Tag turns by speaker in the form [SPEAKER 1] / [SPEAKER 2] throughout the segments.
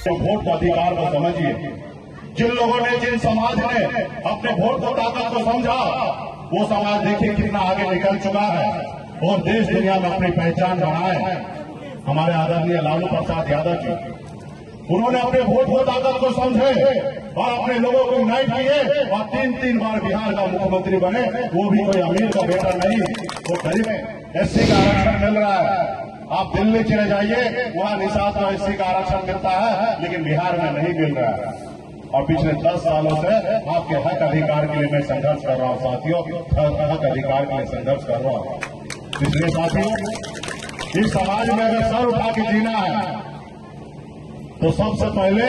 [SPEAKER 1] तो वोट का अधिकार को समझिए। जिन लोगों ने, जिन समाज ने अपने वोट को ताकत को समझा, वो समाज देखिए कितना आगे निकल चुका है और देश दुनिया में अपनी पहचान बनाए है। हमारे आदरणीय लालू प्रसाद यादव जी, उन्होंने अपने वोट को ताकत को समझे और अपने लोगों को यूनाइट किए और 3 बार बिहार का मुख्यमंत्री बने। वो भी कोई अमीर का बेटा नहीं, वो गरीब है। एससी का आरक्षण मिल रहा है। आप दिल्ली चले जाइए, वहां निषाद को एससी का आरक्षण मिलता है, लेकिन बिहार में नहीं मिल रहा है। और पिछले 10 सालों से आपके हक अधिकार के लिए मैं संघर्ष कर रहा हूं साथियों, हक अधिकार के लिए संघर्ष कर रहा हूं। इसलिए साथियों, इस समाज में अगर सर उठा के जीना है तो सबसे पहले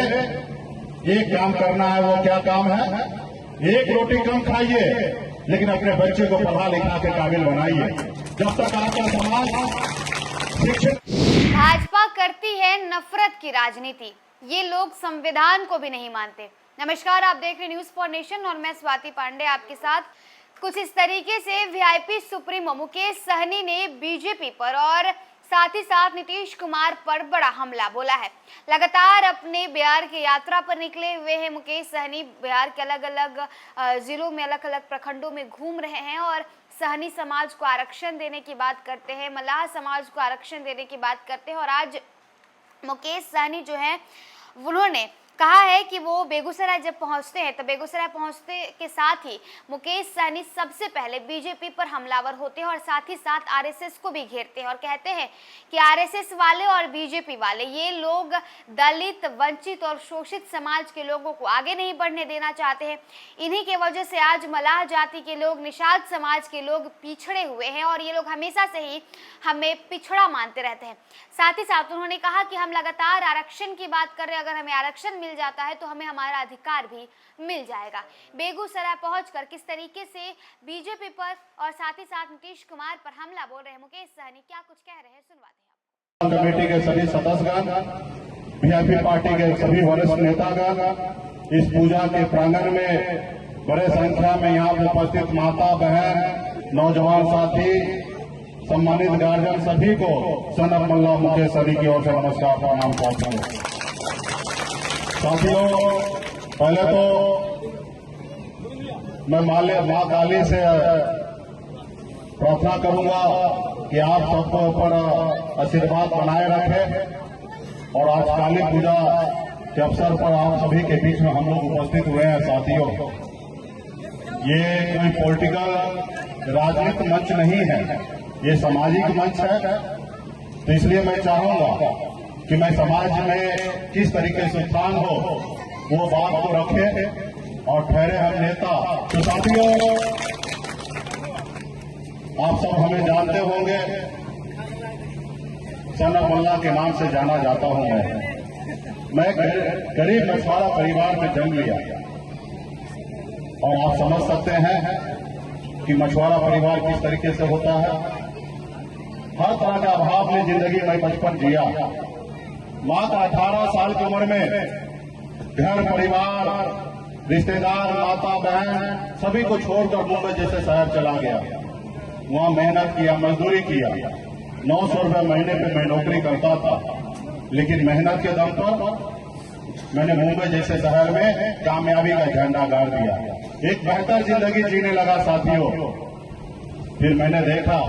[SPEAKER 1] एक काम करना है। वो क्या काम है? एक रोटी कम खाइए, लेकिन अपने बच्चे को पढ़ा लिखा के काबिल बनाइए। जब तक आपका समाज शिक्षित।
[SPEAKER 2] भाजपा करती है नफरत की राजनीति, ये लोग संविधान को भी नहीं मानते। नमस्कार, आप देख रहे न्यूज फॉर नेशन और मैं स्वाति पांडे आपके साथ। कुछ इस तरीके से वीआईपी सुप्रीमो मुकेश सहनी ने बीजेपी पर और साथ ही साथ नीतीश कुमार पर बड़ा हमला बोला है। लगातार अपने बिहार की यात्रा पर निकले हुए हैं मुकेश सहनी। बिहार के अलग अलग जिलों में, अलग अलग प्रखंडों में घूम रहे हैं और सहनी समाज को आरक्षण देने की बात करते हैं, मल्लाह समाज को आरक्षण देने की बात करते हैं। और आज मुकेश सहनी जो है, उन्होंने कहा है कि वो बेगूसराय जब पहुंचते हैं तो बेगूसराय पहुंचते के साथ ही मुकेश सहनी सबसे पहले बीजेपी पर हमलावर होते हैं और साथ ही साथ आरएसएस को भी घेरते हैं और कहते हैं कि आरएसएस वाले और बीजेपी वाले ये लोग दलित, वंचित और शोषित समाज के लोगों को आगे नहीं बढ़ने देना चाहते हैं। इन्हीं के वजह से आज मल्लाह जाति के लोग, निषाद समाज के लोग पिछड़े हुए हैं और ये लोग हमेशा से ही हमें पिछड़ा मानते रहते हैं। साथ ही साथ उन्होंने कहा कि हम लगातार आरक्षण की बात कर रहे हैं, अगर हमें आरक्षण मिल जाता है तो हमें हमारा अधिकार भी मिल जाएगा। बेगूसराय पहुंचकर किस तरीके से बीजेपी पर और साथ ही साथ नीतीश कुमार पर हमला बोल रहे हैं मुकेश सहनी, क्या कुछ कह रहे हैं, सुनवाते हैं।
[SPEAKER 1] कमेटी के सभी सदस्यगण, वीआईपी पार्टी के सभी वरिष्ठ नेतागण इस पूजा के प्रांगण में बड़े संख्या में यहाँ उपस्थित माता, बहन, नौजवान साथी, सम्मानित गार्जियन सभी को सनत मल्लाह मुकेश सहनी की ओर से नमस्कार प्रणाम करता हूँ। साथियों, पहले तो मैं माँ काली से प्रार्थना करूंगा कि आप सबको ऊपर आशीर्वाद बनाए रखें और आज काली पूजा के अवसर पर आप सभी के बीच में हम लोग उपस्थित हुए हैं। साथियों, ये कोई पॉलिटिकल राजनीतिक मंच नहीं है, ये सामाजिक मंच है। तो इसलिए मैं चाहूंगा कि मैं समाज में किस तरीके से उत्थान हो वो बात को रखें और ठहरे हम नेता। तो साथियों, आप सब हमें जानते होंगे, सनत मल्लाह के नाम से जाना जाता हूं। मैं गरीब मछुआरा परिवार में जन्म लिया और आप समझ सकते हैं कि मछुआरा परिवार किस तरीके से होता है। हर तरह का अभाव में जिंदगी में बचपन जिया। मात्र 18 साल की उम्र में घर परिवार, रिश्तेदार, माता, बहन सभी को छोड़कर मुंबई जैसे शहर चला गया। वहां मेहनत किया, मजदूरी किया। 900 रुपये महीने पे मैं नौकरी करता था, लेकिन मेहनत के दम पर मैंने मुंबई जैसे शहर में कामयाबी का झंडा गाड़ दिया। एक बेहतर जिंदगी जीने लगा साथियों। फिर मैंने देखा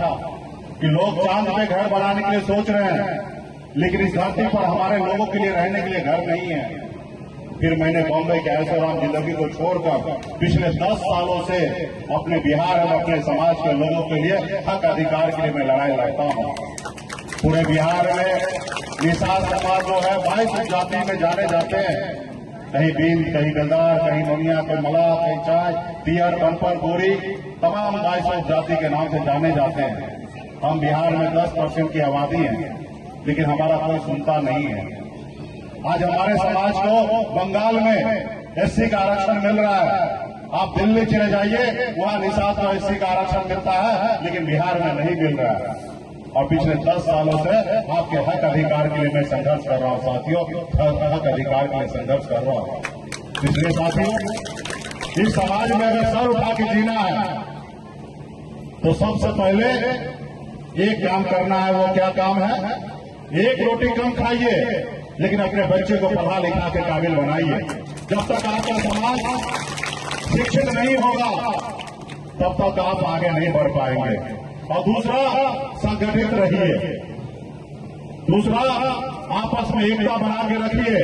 [SPEAKER 1] कि लोग चांद पे घर बनाने के लिए सोच रहे हैं, लेकिन इस धरती पर हमारे लोगों के लिए रहने के लिए घर नहीं है। फिर मैंने बॉम्बे के ऐशोआराम जिंदगी को छोड़कर पिछले 10 सालों से अपने बिहार और अपने समाज के लोगों के लिए हक अधिकार के लिए मैं लड़ाई लड़ता हूं। पूरे बिहार में निषाद समाज जो है 22 जाति में जाने जाते हैं। कहीं बीन, कहीं बेलदार, कहीं मुनिया, कहीं मल्लाह, कहीं चाय, तियर, कनपर, गोरी, तमाम 22 जाति के नाम से जाने जाते हैं। हम बिहार में 10% की आबादी है, लेकिन हमारा कोई सुनता नहीं है। आज हमारे समाज को बंगाल में एससी का आरक्षण मिल रहा है। आप दिल्ली चले जाइए, वहां निषाद को एससी का आरक्षण मिलता है, लेकिन बिहार में नहीं मिल रहा है। और पिछले 10 सालों से आपके हक अधिकार के लिए मैं संघर्ष कर रहा हूं साथियों, हक अधिकार के लिए संघर्ष कर रहा हूं। इसलिए साथियों, इस समाज में अगर सर उठा के जीना है तो सबसे पहले एक काम करना है। वो क्या काम है? एक रोटी कम खाइए, लेकिन अपने बच्चे को पढ़ा लिखा के काबिल बनाइए। जब तक आपका समाज शिक्षित नहीं होगा तब तक आप आगे नहीं बढ़ पाएंगे। और दूसरा, संगठित रहिए। दूसरा, आपस में एकता बना के रखिए।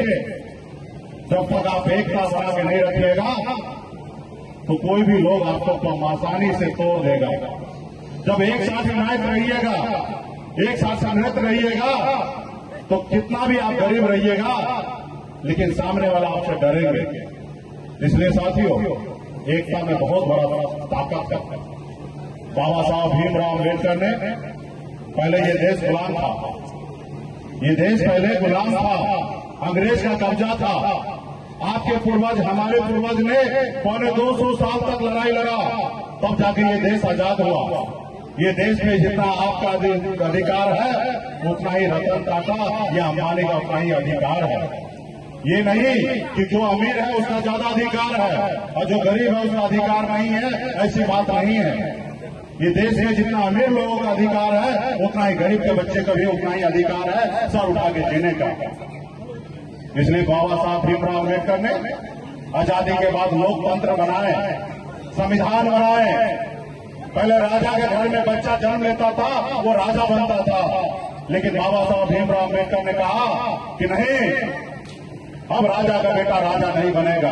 [SPEAKER 1] जब तक आप एकता बना के नहीं रखिएगा तो कोई भी लोग आपको आसानी से तोड़ देगा। जब एक साथ यूनाइट रहिएगा, एक साथ संगठित रहिएगा, तो कितना भी आप गरीब रहिएगा लेकिन सामने वाला आपसे डरेंगे। इसलिए साथियों, एकता में बहुत बड़ा ताकत है। बाबा साहब भीमराव अम्बेडकर ने, पहले ये देश गुलाम था, ये देश पहले गुलाम था, अंग्रेज का कब्जा था। आपके पूर्वज, हमारे पूर्वज ने 250 साल तक लड़ाई लड़ा, तब जाके ये देश आजाद हुआ। ये देश में जितना आपका अधिकार है उतना ही रतन टाटा या अंबानी का उतना ही अधिकार है। ये नहीं कि जो अमीर है उसका ज्यादा अधिकार है और जो गरीब है उसका अधिकार नहीं है, ऐसी बात नहीं है। ये देश में जितना अमीर लोगों का अधिकार है उतना ही गरीब के बच्चे का भी उतना ही अधिकार है सर उठा के जीने का। इसलिए बाबा साहब भीमराव अम्बेडकर ने आजादी के बाद लोकतंत्र बनाए, संविधान बनाए। पहले राजा के घर में बच्चा जन्म लेता था, वो राजा बनता था, लेकिन बाबा साहब भीमराव अम्बेडकर ने कहा कि नहीं, अब राजा का बेटा राजा नहीं बनेगा।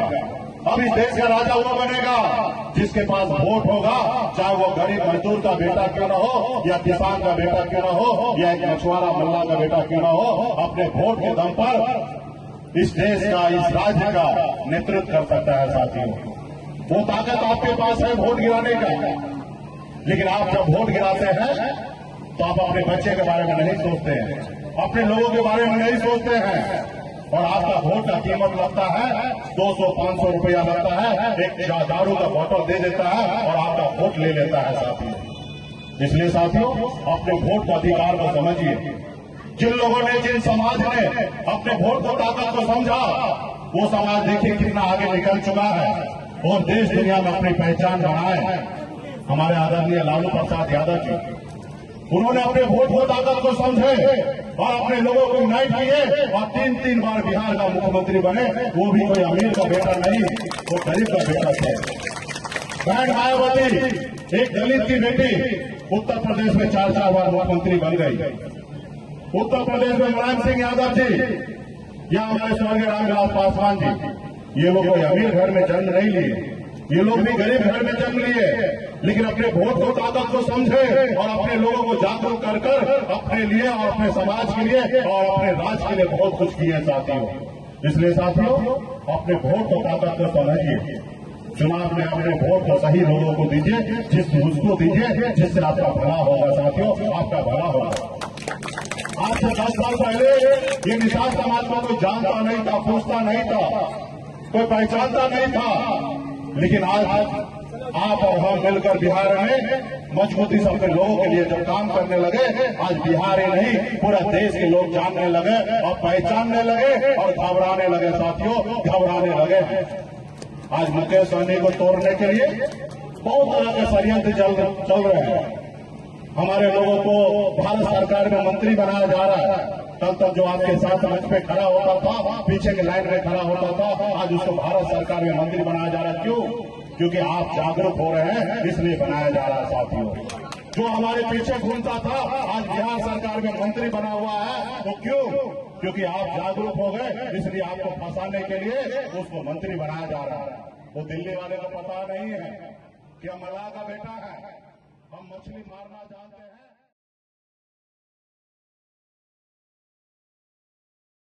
[SPEAKER 1] अब इस देश का राजा वो बनेगा जिसके पास वोट होगा, चाहे वो गरीब मजदूर का बेटा क्यों न हो, या किसान का बेटा क्यों न हो, या एक मछुआरा मल्ला का बेटा क्यों न हो। अपने वोट के दम पर इस देश का, इस राज्य का नेतृत्व कर सकता है। साथियों, वो ताकत आपके पास है वोट गिराने का, लेकिन आप जब वोट गिराते हैं तो आप अपने बच्चे के बारे में नहीं सोचते हैं, अपने लोगों के बारे में नहीं सोचते हैं, और आपका वोट का कीमत लगता है 200-500 रुपया लगता है, एक दारू का बोतल दे देता है और आपका वोट ले लेता है। साथियों, इसलिए साथियों, अपने वोट के अधिकार को समझिए। जिन लोगों ने, जिन समाज ने अपने वोट को ताकत को समझा, वो समाज देखिए कितना आगे निकल चुका है और देश दुनिया में अपनी पहचान बनाए। हमारे आदरणीय लालू प्रसाद यादव जी, उन्होंने अपने वोट को ताकत को समझे और अपने लोगों को यूनाइट किए और 3 बार बिहार का मुख्यमंत्री बने। वो भी कोई अमीर का बेटा नहीं, वो गरीब का बेटा थे। बहन मायावती, एक दलित की बेटी, उत्तर प्रदेश में 4 बार मुख्यमंत्री बन गई। उत्तर प्रदेश में मुलायम सिंह यादव जी या हमारे स्वर्गीय रामविलास पासवान जी, ये लोग कोई अमीर घर में जन्म नहीं लिए, ये लोग भी गरीब घर में जन्म लिए, लेकिन अपने वोट को ताकत को समझे और अपने लोगों को जागरूक कर अपने लिए और अपने समाज के लिए और अपने राज्य के लिए बहुत कुछ किए साथियों। इसलिए साथियों, अपने वोट को ताकत को समझिए। चुनाव में अपने वोट को सही लोगों को दीजिए, उसको दीजिए जिससे आपका भला होगा। साथियों, आपका भला होगा। आज से 10 साल पहले ये निषाद समाज को कोई जानता नहीं था, पूछता नहीं था, कोई पहचानता नहीं था, लेकिन आज आप और हम मिलकर बिहार में मजबूती से अपने लोगों के लिए जब काम करने लगे, आज बिहार ही नहीं पूरा देश के लोग जानने लगे और पहचानने लगे और घबराने लगे। साथियों, घबराने लगे। आज मुकेश सहनी को तोड़ने के लिए बहुत तरह के षड्यंत्र चल रहे हैं। हमारे लोगों को भारत सरकार में मंत्री बनाया जा रहा है। कल तक जो आपके साथ मंच पे खड़ा होता था, पीछे के लाइन में खड़ा होता था, आज उसको भारत सरकार में मंत्री बनाया जा रहा है। क्यों? क्योंकि आप जागरूक हो रहे हैं, इसलिए बनाया जा रहा है। साथियों, जो हमारे पीछे घूमता था आज बिहार सरकार में मंत्री बना हुआ है, तो क्यों? क्योंकि आप जागरूक हो गए, इसलिए आपको फंसाने के लिए उसको मंत्री बनाया जा रहा है। वो दिल्ली वाले को पता नहीं है कि हम मल्लाह का बेटा है, हम मछली मारना जानते हैं।